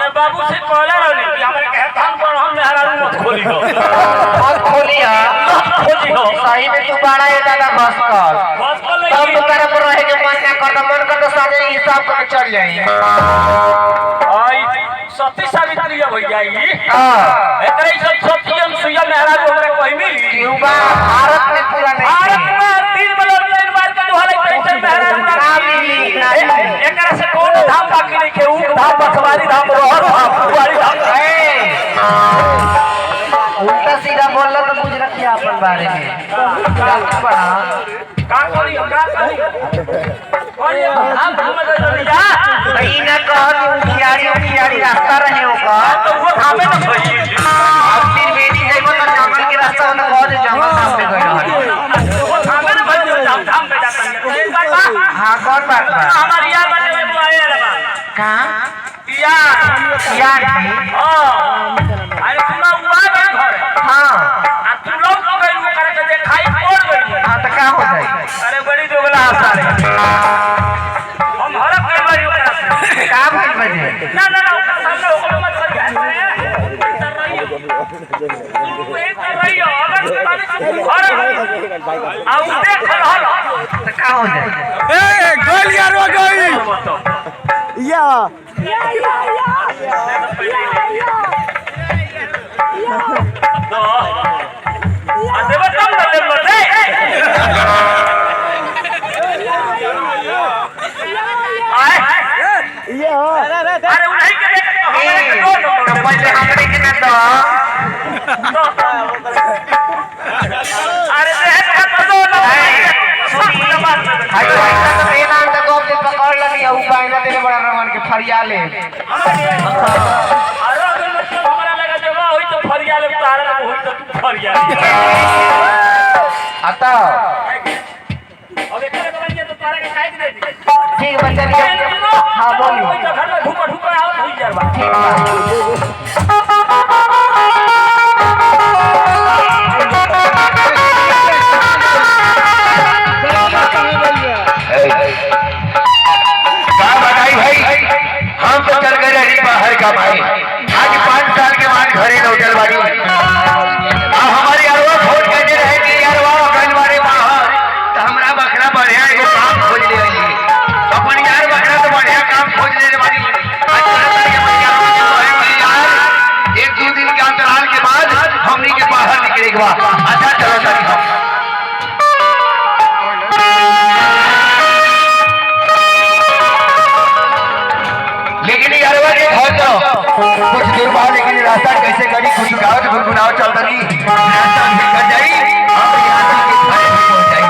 अपने बाबू से कहला रहने कि हमारे कहे धान पर हम मेहरा मत खोली हो मत खोली हो सही में तू बड़ा है दादा भस्कल तब तो तेरे पर रहे के मन ना कर तो साजे हिसाब कर चल जाई आई सती सावित्री हो जाई एकरे सब सती हम सुया मेहरा को हमरे कोई मिली क्यों बा भारत में पूरा नहीं भारत में 3 बार का दुहाले कैसे मेहरा ना मिली एकरा से कौन धाम बाकी नहीं के ऊ धाम बसवारी धाम रोहर धाम बुआरी धाम उल्टा सीधा बोलला तो बुझ रखिए अपन बारे में पढ़ा का करी और ये धाम में तो लिया ई ना कह कि खियाड़ी रास्ता रहे होगा तो वो धामे न भई अब फिर बेटी जेबो तो जंगल के रास्ता में कह दे जंगल सामने गई रहल वो धामे न भई धाम पे जाता है एक बात बा हां कौन बात बा हमार यार बने में बुआए लगा कहां यार हां अरे सुना हुआ है घर हां आ तू लोग गई वो करे के खाई पड़ गई हां तो का हो जाई अरे बड़ी दोगला सारे हम हरक कर रही ओकरा से का भइल बजे ना ओकरा सामने ओकरा मत कर तू एक कर रही हो अगर पानी से घर आ उ देख रहल तो का हो जाई ए गोल यार वो गई या तो आ देव तब न ले मते आए अरे उन्हीं के देख हमारे के दो नंबर पहले हमरे के ना दो अरे देख का दो नंबर हाय तो मेला अंदर गोप से पकड़ लगी उ बाइना देने बड़ा रमन के फरिया ले अरे अगर हमरा लगा जमा होई तो फरिया ले तारा होई तो तू फरिया आता अब एकरे बनिए तो तारा के काट दे दी ठीक बच्चा लिया हां बोली होई तो घर में ढुका आवत होई जरबा ठीक बा हम तो चल गए रही बाहर का भाई आज 5 साल के बाद घरे लौटल बाड़ी अब हमारी अरवा खोज करने रहे कि अरवा गलवारे बाहर तो हमरा बकरा बढ़िया एगो काम खोज ले रही अपन यार बकरा तो बढ़िया काम खोज ले बाड़ी आज यार 1-2 दिन के अंतराल के बाद हमनी के बाहर निकले के बाद अच्छा चलो तारी हम लेकिन यारवा के घर तो कुछ दूर बाद लेकिन रास्ता कैसे करी कुछ गाँव गुनगुनाव चलता नहीं रास्ता निकल जाई हम यहाँ के घरे में पहुँच जाई